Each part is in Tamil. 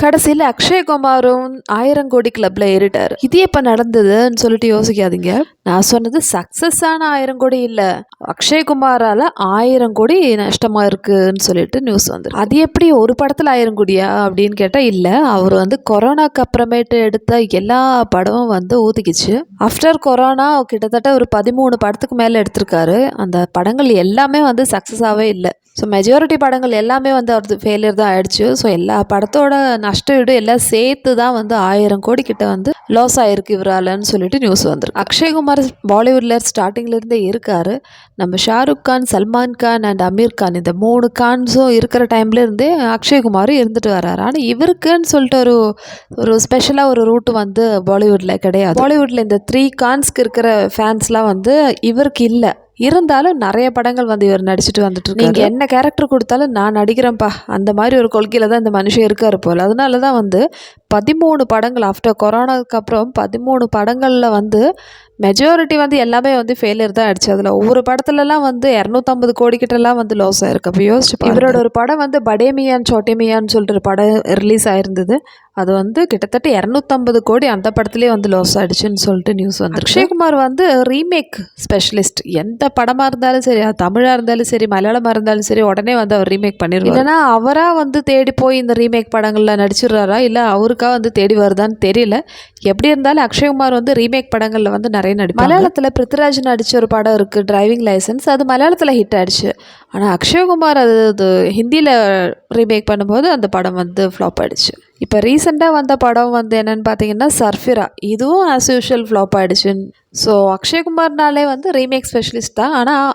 கடைசியில் அக்ஷய்குமாரும் 1000 கோடி கிளப்ல ஏறிட்டாரு. இது எப்ப நடந்ததுன்னு சொல்லிட்டு யோசிக்காதீங்க. நான் சொன்னது சக்சஸ் ஆன 1000 கோடி இல்ல, அக்ஷய்குமாரால 1000 கோடி நஷ்டமா இருக்குன்னு சொல்லிட்டு நியூஸ் வந்து. அது எப்படி ஒரு படத்துல 1000 கோடியா அப்படின்னு கேட்டா இல்ல, அவர் வந்து கொரோனாக்கு அப்புறமேட்டு எடுத்த எல்லா படமும் வந்து ஊதிக்கிச்சு. ஆஃப்டர் கொரோனா கிட்டத்தட்ட ஒரு 13 படத்துக்கு மேல எடுத்திருக்காரு. அந்த படங்கள் எல்லாமே வந்து சக்சஸ் ஆவே இல்லை. ஸோ மெஜாரிட்டி படங்கள் எல்லாமே வந்து அவரது ஃபெயிலியர் தான் ஆயிடுச்சு. ஸோ எல்லா படத்தோட நஷ்ட ஈடு எல்லாம் சேர்த்து தான் வந்து 1000 கோடி கிட்ட வந்து லாஸ் ஆயிருக்கு இவராலன்னு சொல்லிட்டு நியூஸ் வந்துருக்கு. அக்ஷய்குமார் பாலிவுட்ல ஸ்டார்டிங்ல இருந்தே இருக்காரு. நம்ம ஷாருக் கான், சல்மான் கான் அண்ட் அமீர் கான் இந்த 3 கான்ஸும் இருக்கிற டைம்ல இருந்தே அக்ஷய்குமாரும் இருந்துட்டு வர்றாரு. ஆனால் இவருக்குன்னு சொல்லிட்டு ஒரு ஸ்பெஷலாக ஒரு ரூட் வந்து பாலிவுட்ல கிடையாது. பாலிவுட்ல இந்த 3 கான்ஸ்க்கு இருக்கிற ஃபேன்ஸ்லாம் வந்து இவருக்கு இல்லை. இருந்தாலும் நிறைய படங்கள் வந்து இவர் நடிச்சுட்டு வந்துட்டு இருக்காரு. நீங்க என்ன கேரக்டர் கொடுத்தாலும் நான் நடிக்கிறேன்ப்பா அந்த மாதிரி ஒரு கொள்கையில தான் இந்த மனுஷன் இருக்காரு போல. அதனால தான் வந்து 13 படங்கள் ஆஃப்டர் கொரோனாவுக்கு அப்புறம் 13 படங்கள்ல வந்து மெஜாரிட்டி வந்து எல்லாமே வந்து ஃபெயிலியர் தான் ஆயிடுச்சு. அதில் ஒவ்வொரு படத்துலலாம் வந்து 250 கோடி கிட்டலாம் வந்து லாஸ் ஆயிருக்கு. அப்போ யோசிச்சு இவரோட ஒரு படம் வந்து படே மியான் சோட்டே மியான்னு சொல்லிட்டு ஒரு படம் ரிலீஸ் ஆயிருந்தது. அது வந்து கிட்டத்தட்ட 250 கோடி அந்த படத்துலேயே வந்து லாஸ் ஆயிடுச்சுன்னு சொல்லிட்டு நியூஸ் வந்து. அக்ஷய்குமார் வந்து ரீமேக் ஸ்பெஷலிஸ்ட். எந்த படமாக இருந்தாலும் சரி, அது தமிழாக இருந்தாலும் சரி, மலையாளமாக இருந்தாலும் சரி, உடனே வந்து அவர் ரீமேக் பண்ணிடுவார். இல்லைன்னா அவராக வந்து தேடி போய் இந்த ரீமேக் படங்களில் நடிச்சிடுறாரா இல்லை அவருக்காக வந்து தேடி வருதான்னு தெரியல. எப்படி இருந்தாலும் அக்ஷய்குமார் வந்து ரீமேக் படங்களில் வந்து நிறைய நடிப்பார். மலையாளத்தில் பிருத்விராஜ் நடித்த ஒரு படம் இருக்குது, டிரைவிங் லைசன்ஸ். அது மலையாளத்தில் ஹிட் ஆயிடுச்சு. ஆனால் அக்ஷய்குமார் அது ஹிந்தியில் ரீமேக் பண்ணும்போது அந்த படம் வந்து ஃப்ளாப் ஆயிடுச்சு. இப்போ ரீசெண்டாக வந்த படம் வந்து என்னென்னு பார்த்தீங்கன்னா சர்ஃபிரா. இதுவும் ஆஸ் யூஷுவல் ஃப்ளாப் ஆகிடுச்சுன்னு. ஸோ அக்ஷய்குமார்னாலே வந்து ரீமேக் ஸ்பெஷலிஸ்ட் தான். ஆனால்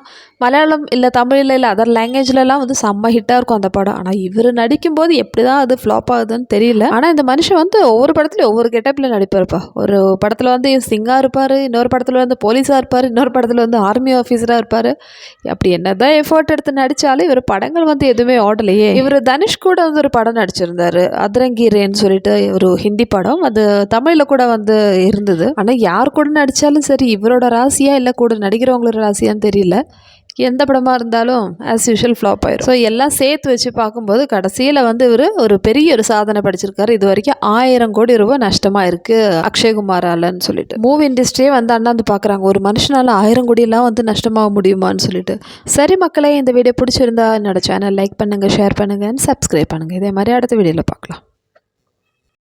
மலையாளம் இல்லை தமிழ் இல்லை அதர் லாங்குவேஜ்லலாம் வந்து செம்ம ஹிட்டாக இருக்கும் அந்த படம். ஆனால் இவர் நடிக்கும்போது எப்படி தான் அது ஃப்ளாப் ஆகுதுன்னு தெரியல. ஆனால் இந்த மனுஷன் வந்து ஒவ்வொரு படத்துலையும் ஒவ்வொரு கெட்டப்பில் நடிப்பார்ப்பா. ஒரு படத்தில் வந்து சிங்காக இருப்பார், இன்னொரு படத்தில் வந்து போலீஸாக இருப்பார், இன்னொரு படத்தில் வந்து ஆர்மி ஆஃபீஸராக இருப்பார். அப்படி என்ன தான் எஃபர்ட் எடுத்து நடித்தாலும் இவர் படங்கள் வந்து எதுவுமே ஓடலையே. இவர் தனுஷ் கூட வந்து ஒரு படம் நடிச்சிருந்தார், அதிரங்கீரேன்னு சொல்லிட்டு ஒரு ஹிந்தி படம். அது தமிழில் கூட வந்து இருந்தது. ஆனால் யார் கூட நடித்தாலும் சரி இவரோட ராசியா இல்லை கூட நடிக்கிறவங்களோட ராசியான்னு தெரியல. எந்த படமாக இருந்தாலும் ஆஸ் யூஷுவல் ஃப்ளாப் ஆயிரும். ஸோ எல்லாம் சேர்த்து வச்சு பார்க்கும்போது கடைசியில் வந்து இவர் ஒரு பெரிய ஒரு சாதனை படிச்சிருக்காரு. இது வரைக்கும் 1000 கோடி ரூபாய் நஷ்டமாக இருக்குது அக்ஷய்குமாராலன்னு சொல்லிட்டு. மூவி இண்டஸ்ட்ரியே வந்து அண்ணாந்து பார்க்குறாங்க, ஒரு மனுஷனால் 1000 கோடியெல்லாம் வந்து நஷ்டமாக முடியுமான்னு சொல்லிட்டு. சரி மக்களே, இந்த வீடியோ பிடிச்சிருந்தா என்னோட சேனல் லைக் பண்ணுங்கள், ஷேர் பண்ணுங்கள், சப்ஸ்கிரைப் பண்ணுங்கள். இதே மாதிரி அடுத்த வீடியோவில் பார்க்கலாம்.